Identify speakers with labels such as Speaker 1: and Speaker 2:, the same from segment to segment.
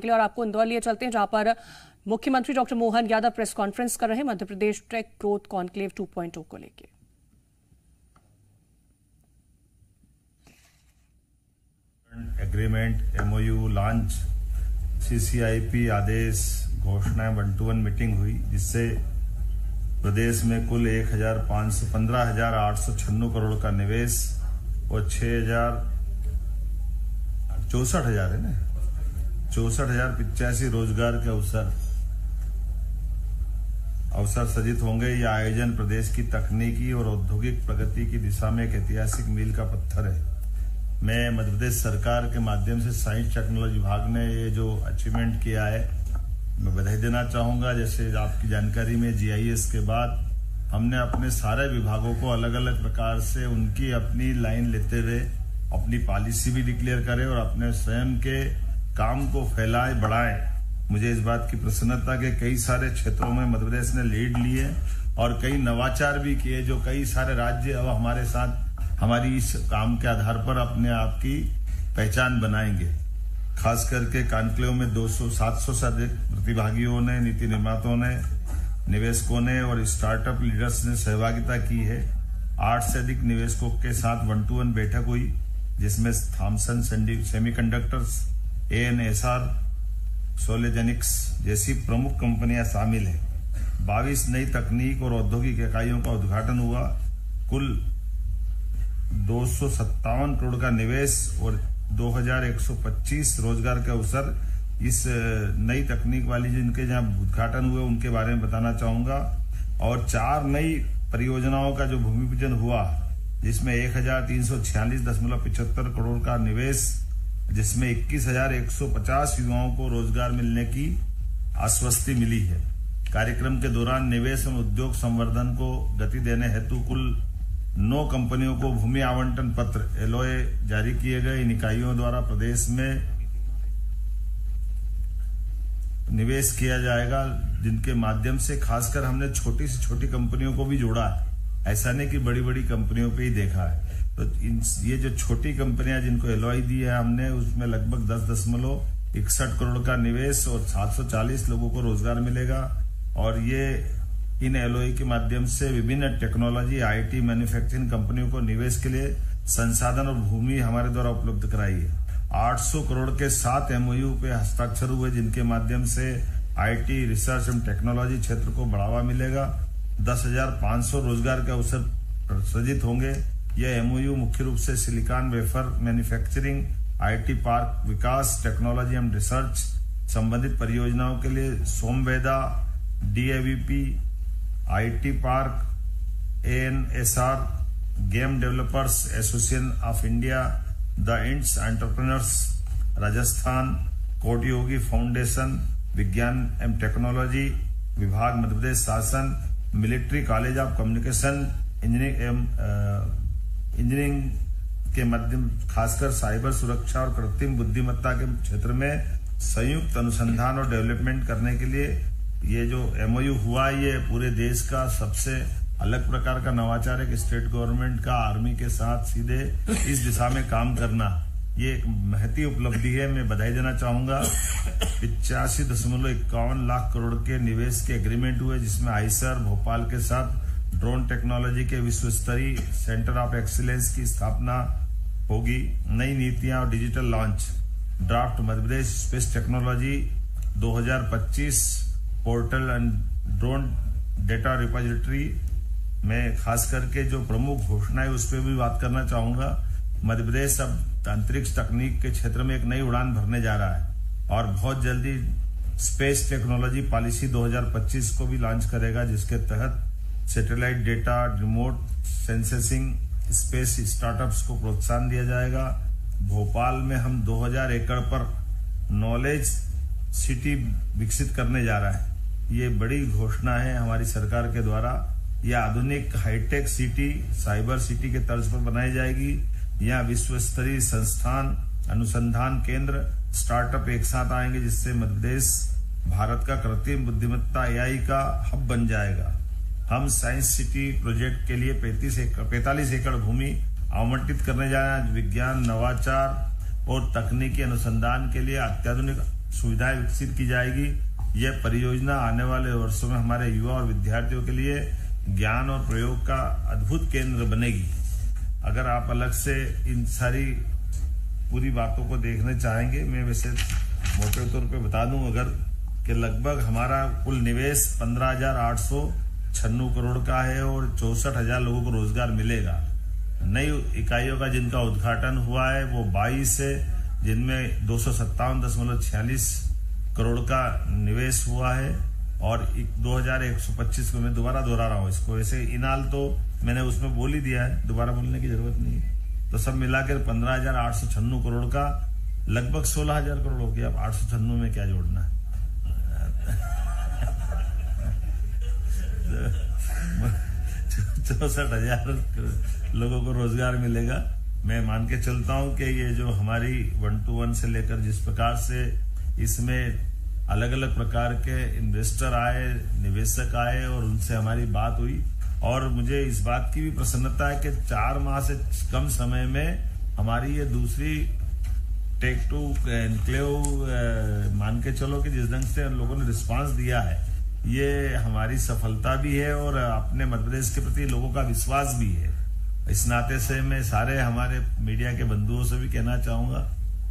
Speaker 1: और आपको इंदौर लिए चलते हैं, जहां पर मुख्यमंत्री doctor Mohan Yadav press conference कर रहे हैं Madhya Pradesh take growth conclave 2.0 को लेकर।
Speaker 2: एग्रीमेंट, एमओयू लॉन्च, सीसीआईपी आदेश, घोषणाएं 1-to-1 मीटिंग हुई, जिससे प्रदेश में कुल 15,896 करोड़ का निवेश और 64,000 है ना 64,085 रोजगार के अवसर सृजित होंगे। यह आयोजन प्रदेश की तकनीकी और औद्योगिक प्रगति की दिशा में एक ऐतिहासिक मील का पत्थर है। मैं मध्य प्रदेश सरकार के माध्यम से साइंस टेक्नोलॉजी विभाग ने ये जो अचीवमेंट किया है, मैं बधाई देना चाहूंगा। जैसे आपकी जानकारी में जीआईएस के बाद हमने अपने सारे विभागों को अलग अलग प्रकार से उनकी अपनी लाइन लेते हुए अपनी पॉलिसी भी डिक्लेयर करें और अपने स्वयं के काम को फैलाए बढ़ाए। मुझे इस बात की प्रसन्नता के कई सारे क्षेत्रों में मध्य प्रदेश ने लीड लिए और कई नवाचार भी किए, जो कई सारे राज्य अब हमारे साथ हमारी इस काम के आधार पर अपने आप की पहचान बनाएंगे। खास करके कॉन्क्लेव में 700 से अधिक प्रतिभागियों ने, नीति निर्माताओं ने, निवेशकों ने और स्टार्टअप लीडर्स ने सहभागिता की है। 8 से अधिक निवेशकों के साथ 1-to-1 बैठक हुई, जिसमें थॉमसन सेमीकंडक्टर्स, ANSR, सोलेजेनिक्स जैसी प्रमुख कंपनियां शामिल है। 22 नई तकनीक और औद्योगिक इकाइयों का उद्घाटन हुआ। कुल 257 करोड़ का निवेश और 2,125 रोजगार के अवसर इस नई तकनीक वाली जिनके जहां उद्घाटन हुए उनके बारे में बताना चाहूंगा। और 4 नई परियोजनाओं का जो भूमि पूजन हुआ, जिसमें 1,346.75 करोड़ का निवेश, जिसमें 21,150 युवाओं को रोजगार मिलने की आश्वस्ति मिली है। कार्यक्रम के दौरान निवेश और उद्योग संवर्धन को गति देने हेतु कुल 9 कंपनियों को भूमि आवंटन पत्र LOA जारी किए गए। इन इकाइयों द्वारा प्रदेश में निवेश किया जाएगा, जिनके माध्यम से खासकर हमने छोटी से छोटी कंपनियों को भी जोड़ा है। ऐसा नहीं कि बड़ी बड़ी कंपनियों पे ही देखा है। तो ये जो छोटी कंपनियां जिनको LOI दी है हमने, उसमें लगभग 10.61 करोड़ का निवेश और 740 लोगों को रोजगार मिलेगा। और ये इन LOI के माध्यम से विभिन्न टेक्नोलॉजी, IT, मैन्युफैक्चरिंग कंपनियों को निवेश के लिए संसाधन और भूमि हमारे द्वारा उपलब्ध कराई है। 800 करोड़ के 7 MOU पे हस्ताक्षर हुए, जिनके माध्यम से IT, रिसर्च एवं टेक्नोलॉजी क्षेत्र को बढ़ावा मिलेगा। 10,500 रोजगार के अवसर सृजित होंगे। यह MOU मुख्य रूप से silicon wafer manufacturing, IT park Vikas, technology एवं रिसर्च संबंधित परियोजनाओं के लिए सोमवेदा, DAVP, IT park, ANSR, game developers association of India, the ends entrepreneurs Rajasthan, कोटि योगी फाउंडेशन, विज्ञान एवं टेक्नोलॉजी विभाग मध्य प्रदेश शासन, military college of communication engineering के माध्यम खासकर साइबर सुरक्षा और कृत्रिम बुद्धिमत्ता के क्षेत्र में संयुक्त अनुसंधान और डेवलपमेंट करने के लिए ये जो MOU हुआ, ये पूरे देश का सबसे अलग प्रकार का नवाचार है कि स्टेट गवर्नमेंट का आर्मी के साथ सीधे इस दिशा में काम करना, ये एक महती उपलब्धि है। मैं बधाई देना चाहूंगा। 85.51 लाख करोड़ के निवेश के एग्रीमेंट हुए, जिसमें आईसर भोपाल के साथ ड्रोन टेक्नोलॉजी के विश्व स्तरीय सेंटर ऑफ एक्सीलेंस की स्थापना होगी। नई नीतियां और digital launch, draft Madhya Pradesh space technology 2025 portal and drone data repository में खास करके जो प्रमुख घोषणा है उस पर भी बात करना चाहूंगा। मध्य प्रदेश अब अंतरिक्ष तकनीक के क्षेत्र में एक नई उड़ान भरने जा रहा है और बहुत जल्दी स्पेस टेक्नोलॉजी पॉलिसी 2025 को भी लॉन्च करेगा, जिसके तहत satellite data, remote sensing, space startups को प्रोत्साहन दिया जाएगा। भोपाल में हम 2000 एकड़ पर नॉलेज सिटी विकसित करने जा रहा है। ये बड़ी घोषणा है हमारी सरकार के द्वारा। यह आधुनिक हाईटेक सिटी, साइबर सिटी के तर्ज पर बनाई जाएगी। यहाँ विश्व स्तरीय संस्थान, अनुसंधान केंद्र, स्टार्टअप एक साथ आएंगे, जिससे मध्य प्रदेश भारत का कृत्रिम बुद्धिमत्ता AI का हब बन जाएगा। हम साइंस सिटी प्रोजेक्ट के लिए 45 एकड़ भूमि आवंटित करने जा रहे हैं। विज्ञान, नवाचार और तकनीकी अनुसंधान के लिए अत्याधुनिक सुविधाएं विकसित की जाएगी। यह परियोजना आने वाले वर्षों में हमारे युवा और विद्यार्थियों के लिए ज्ञान और प्रयोग का अद्भुत केंद्र बनेगी। अगर आप अलग से इन सारी पूरी बातों को देखने चाहेंगे, मैं वैसे मोटे तौर पे बता दूं अगर कि लगभग हमारा कुल निवेश 15,896 करोड़ का है और 64,000 लोगों को रोजगार मिलेगा। नई इकाइयों का जिनका उद्घाटन हुआ है वो 22 है, जिनमें 257.46 करोड़ का निवेश हुआ है और 2125 को मैं दोबारा दोहरा रहा हूँ इसको। वैसे इनाल तो मैंने उसमें बोल ही दिया है, दोबारा बोलने की जरूरत नहीं है। तो सब मिलाकर 15,896 करोड़ का लगभग 16,000 करोड़ हो गया। अब 896 में क्या जोड़ना है? 64,000 लोगों को रोजगार मिलेगा। मैं मान के चलता हूं कि ये जो हमारी 1 to 1 से लेकर जिस प्रकार से इसमें अलग अलग प्रकार के इन्वेस्टर आए, निवेशक आए और उनसे हमारी बात हुई और मुझे इस बात की भी प्रसन्नता है कि 4 माह से कम समय में हमारी ये दूसरी टेक टू एनक्लेव मान के चलो कि जिस ढंग से उन लोगों ने रिस्पांस दिया है, ये हमारी सफलता भी है और अपने मध्य प्रदेश के प्रति लोगों का विश्वास भी है। इस नाते से मैं सारे हमारे मीडिया के बंधुओं से भी कहना चाहूंगा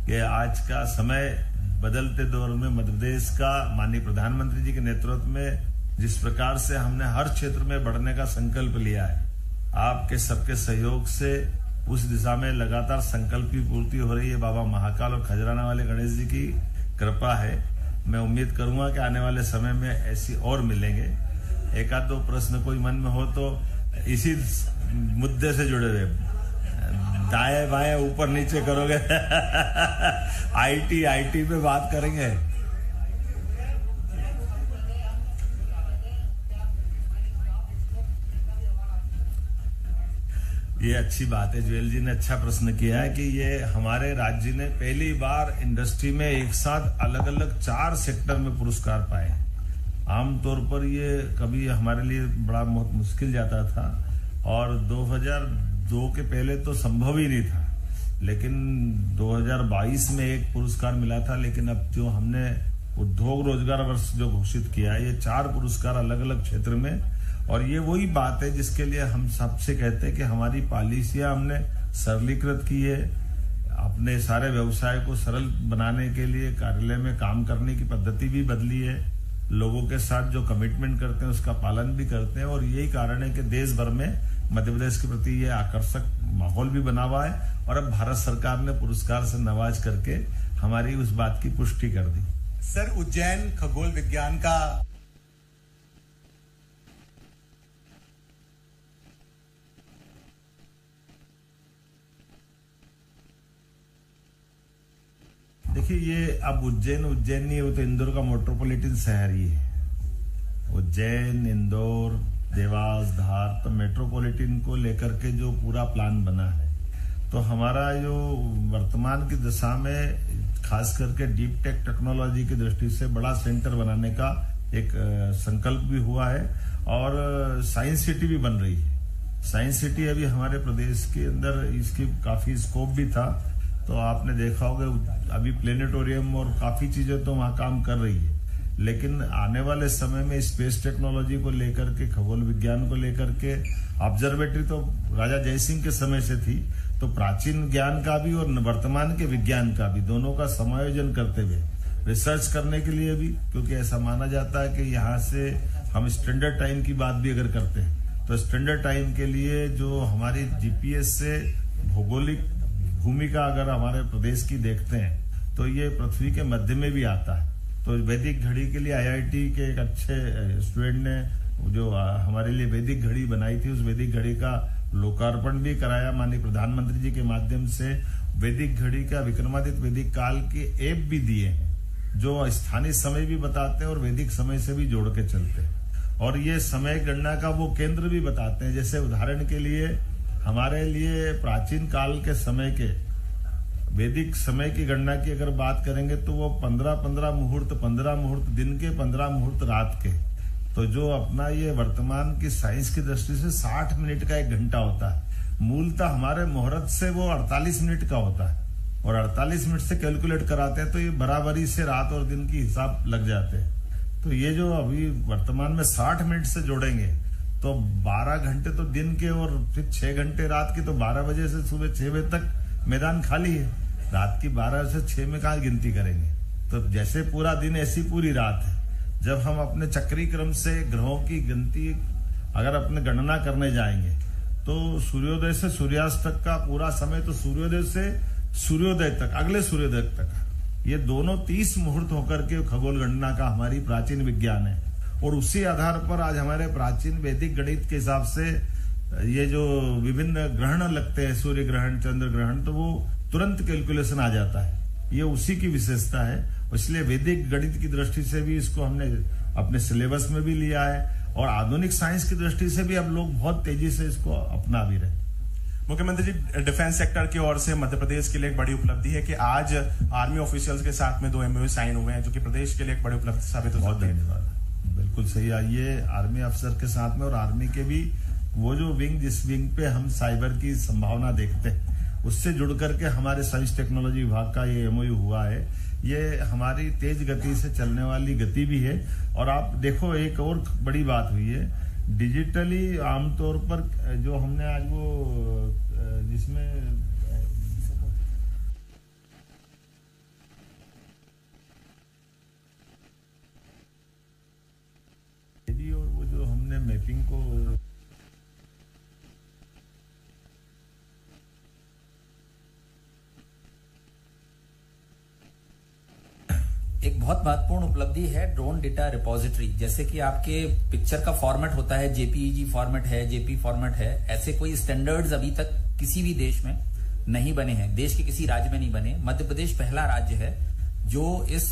Speaker 2: कि आज का समय बदलते दौर में मध्य प्रदेश का माननीय प्रधानमंत्री जी के नेतृत्व में जिस प्रकार से हमने हर क्षेत्र में बढ़ने का संकल्प लिया है, आपके सबके सहयोग से उस दिशा में लगातार संकल्प की पूर्ति हो रही है। बाबा महाकाल और खजराना वाले गणेश जी की कृपा है। मैं उम्मीद करूंगा कि आने वाले समय में ऐसी और मिलेंगे। एक आध दो प्रश्न कोई मन में हो तो इसी मुद्दे से जुड़े हुए, दाएं बाएं ऊपर नीचे करोगे आईटी पे बात करेंगे। ये अच्छी बात है, ज्वेल जी ने अच्छा प्रश्न किया है कि ये हमारे राज्य ने पहली बार इंडस्ट्री में एक साथ अलग अलग 4 सेक्टर में पुरस्कार पाए। आमतौर पर ये कभी हमारे लिए बड़ा बहुत मुश्किल जाता था और 2002 के पहले तो संभव ही नहीं था, लेकिन 2022 में एक पुरस्कार मिला था। लेकिन अब जो हमने उद्योग रोजगार वर्ष जो घोषित किया है, ये 4 पुरस्कार अलग अलग क्षेत्र में, और ये वही बात है जिसके लिए हम सबसे कहते हैं कि हमारी पॉलिसियां हमने सरलीकृत की है। अपने सारे व्यवसाय को सरल बनाने के लिए कार्यालय में काम करने की पद्धति भी बदली है। लोगों के साथ जो कमिटमेंट करते हैं उसका पालन भी करते हैं और यही कारण है कि देश भर में मध्य प्रदेश के प्रति ये आकर्षक माहौल भी बना हुआ है और अब भारत सरकार ने पुरस्कार से नवाज करके हमारी उस बात की पुष्टि कर दी।
Speaker 3: सर, उज्जैन खगोल विज्ञान का
Speaker 2: देखिए, ये अब उज्जैन नहीं हो तो इंदौर का मेट्रोपॉलिटन शहर ही है। उज्जैन, इंदौर, देवास, धार, तो मेट्रोपॉलिटन को लेकर के जो पूरा प्लान बना है, तो हमारा जो वर्तमान की दशा में खास करके डीप टेक टेक्नोलॉजी की दृष्टि से बड़ा सेंटर बनाने का एक संकल्प भी हुआ है और साइंस सिटी भी बन रही है। साइंस सिटी अभी हमारे प्रदेश के अंदर इसकी काफी स्कोप भी था, तो आपने देखा होगा अभी प्लेनेटोरियम और काफी चीजें तो वहां काम कर रही है, लेकिन आने वाले समय में स्पेस टेक्नोलॉजी को लेकर के, खगोल विज्ञान को लेकर के, ऑब्जर्वेटरी तो राजा जयसिंह के समय से थी, तो प्राचीन ज्ञान का भी और वर्तमान के विज्ञान का भी, दोनों का समायोजन करते हुए रिसर्च करने के लिए भी, क्योंकि ऐसा माना जाता है कि यहाँ से हम स्टैंडर्ड टाइम की बात भी अगर करते हैं तो स्टैंडर्ड टाइम के लिए जो हमारी जीपीएस से भौगोलिक भूमिका अगर हमारे प्रदेश की देखते हैं तो ये पृथ्वी के मध्य में भी आता है। तो वैदिक घड़ी के लिए आईआईटी के एक अच्छे स्टूडेंट ने जो हमारे लिए वैदिक घड़ी बनाई थी, उस वैदिक घड़ी का लोकार्पण भी कराया माननीय प्रधानमंत्री जी के माध्यम से। वैदिक घड़ी का विक्रमादित्य वैदिक काल के ऐप भी दिए हैं जो स्थानीय समय भी बताते हैं और वैदिक समय से भी जोड़ के चलते हैं, और ये समय गणना का वो केंद्र भी बताते हैं। जैसे उदाहरण के लिए हमारे लिए प्राचीन काल के समय के वैदिक समय की गणना की अगर बात करेंगे तो वो 15 मुहूर्त, 15 मुहूर्त दिन के, 15 मुहूर्त रात के। तो जो अपना ये वर्तमान की साइंस की दृष्टि से 60 मिनट का 1 घंटा होता है, मूलतः हमारे मुहूर्त से वो 48 मिनट का होता है। और 48 मिनट से कैलकुलेट कराते हैं तो ये बराबरी से रात और दिन की हिसाब लग जाते हैं। तो ये जो अभी वर्तमान में 60 मिनट से जोड़ेंगे तो 12 घंटे तो दिन के और फिर 6 घंटे रात के, तो 12 बजे से सुबह 6 बजे तक मैदान खाली है। रात की 12 से 6 में कहाँ गिनती करेंगे? तो जैसे पूरा दिन ऐसी पूरी रात है। जब हम अपने चक्री क्रम से ग्रहों की गिनती अगर अपने गणना करने जाएंगे तो सूर्योदय से सूर्यास्त तक का पूरा समय, तो सूर्योदय से सूर्योदय तक, अगले सूर्योदय तक, ये दोनों 30 मुहूर्त होकर के खगोल गणना का हमारी प्राचीन विज्ञान है। और उसी आधार पर आज हमारे प्राचीन वैदिक गणित के हिसाब से ये जो विभिन्न ग्रहण लगते हैं, सूर्य ग्रहण, चंद्र ग्रहण, तो वो तुरंत कैलकुलेशन आ जाता है। ये उसी की विशेषता है। इसलिए वैदिक गणित की दृष्टि से भी इसको हमने अपने सिलेबस में भी लिया है और आधुनिक साइंस की दृष्टि से भी अब लोग बहुत तेजी से इसको अपना भी रहे।
Speaker 4: मुख्यमंत्री जी, डिफेंस सेक्टर की ओर से मध्य प्रदेश के लिए एक बड़ी उपलब्धि है कि आज आर्मी ऑफिशियल्स के साथ में 2 MOU साइन हुए हैं, जो कि प्रदेश के लिए एक बड़ी उपलब्धि साबित हो सकती है।
Speaker 2: धन्यवाद, बिल्कुल सही। आइए आर्मी अफसर के साथ में और आर्मी के भी वो जो विंग, जिस विंग पे हम साइबर की संभावना देखते हैं, उससे जुड़ करके हमारे साइंस टेक्नोलॉजी विभाग का ये MOU हुआ है। ये हमारी तेज गति से चलने वाली गति भी है। और आप देखो, एक और बड़ी बात हुई है, डिजिटली आमतौर पर जो हमने आज वो जिसमें और वो जो हमने मैपिंग को
Speaker 5: एक बहुत महत्वपूर्ण उपलब्धि है ड्रोन डेटा रिपोजिटरी। जैसे कि आपके पिक्चर का फॉर्मेट होता है, JPEG फॉर्मेट है, JP फॉर्मेट है, ऐसे कोई स्टैंडर्ड्स अभी तक किसी भी देश में नहीं बने हैं, देश के किसी राज्य में नहीं बने। मध्य प्रदेश पहला राज्य है जो इस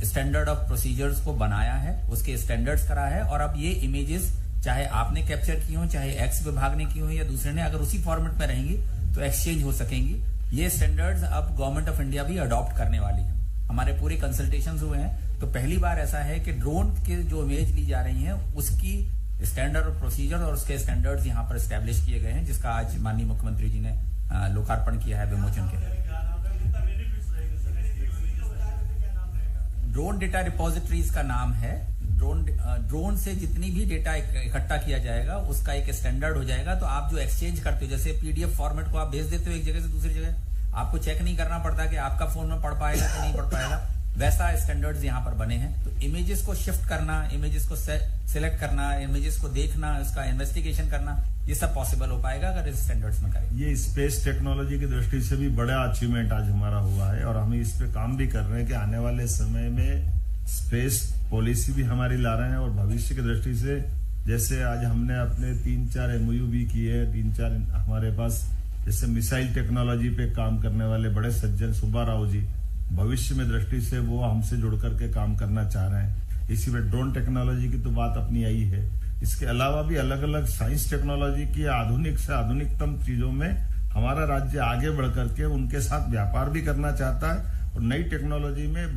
Speaker 5: स्टैंडर्ड ऑफ प्रोसीजर्स को बनाया है, उसके स्टैंडर्ड्स करा है। और अब ये इमेजेस चाहे आपने कैप्चर की हो, चाहे एक्स विभाग ने की हो या दूसरे ने, अगर उसी फॉर्मेट में रहेंगी तो एक्सचेंज हो सकेंगी। ये स्टैंडर्ड्स अब गवर्नमेंट ऑफ इंडिया भी अडॉप्ट करने वाली है। हमारे पूरे कंसल्टेशंस हुए हैं, तो पहली बार ऐसा है कि ड्रोन के जो इमेज ली जा रही हैं उसकी स्टैंडर्ड ऑफ प्रोसीजर और उसके स्टैंडर्ड्स यहाँ पर एस्टेब्लिश किए गए हैं, जिसका आज माननीय मुख्यमंत्री जी ने लोकार्पण किया है, विमोचन किया है। ड्रोन डेटा रिपोजिटरीज का नाम है। ड्रोन से जितनी भी डेटा इकट्ठा किया जाएगा उसका एक स्टैंडर्ड हो जाएगा। तो आप जो एक्सचेंज करते हो, जैसे PDF फॉर्मेट को आप भेज देते हो एक जगह से दूसरी जगह, आपको चेक नहीं करना पड़ता कि आपका फोन में पढ़ पाएगा कि नहीं पढ़ पाएगा, वैसा स्टैंडर्ड्स यहाँ पर बने हैं। तो इमेजेस को शिफ्ट करना, इमेजेस को सिलेक्ट करना, इमेजेस को देखना, इसका इन्वेस्टिगेशन करना, ये सब पॉसिबल हो पाएगा अगर इस स्टैंडर्ड्स में करें।
Speaker 2: ये स्पेस टेक्नोलॉजी की दृष्टि से भी बड़ा अचीवमेंट आज हमारा हुआ है और हम इस पे काम भी कर रहे हैं कि आने वाले समय में स्पेस पॉलिसी भी हमारी ला रहे हैं। और भविष्य की दृष्टि से जैसे आज हमने अपने 3-4 MOU भी किए हैं, 3-4 हमारे पास जैसे मिसाइल टेक्नोलॉजी पे काम करने वाले बड़े सज्जन सुब्बा राव जी, भविष्य में दृष्टि से वो हमसे जुड़ करके काम करना चाह रहे हैं। इसी में ड्रोन टेक्नोलॉजी की तो बात अपनी आई है। इसके अलावा भी अलग अलग साइंस टेक्नोलॉजी की आधुनिक से आधुनिकतम चीजों में हमारा राज्य आगे बढ़ करके उनके साथ व्यापार भी करना चाहता है और नई टेक्नोलॉजी में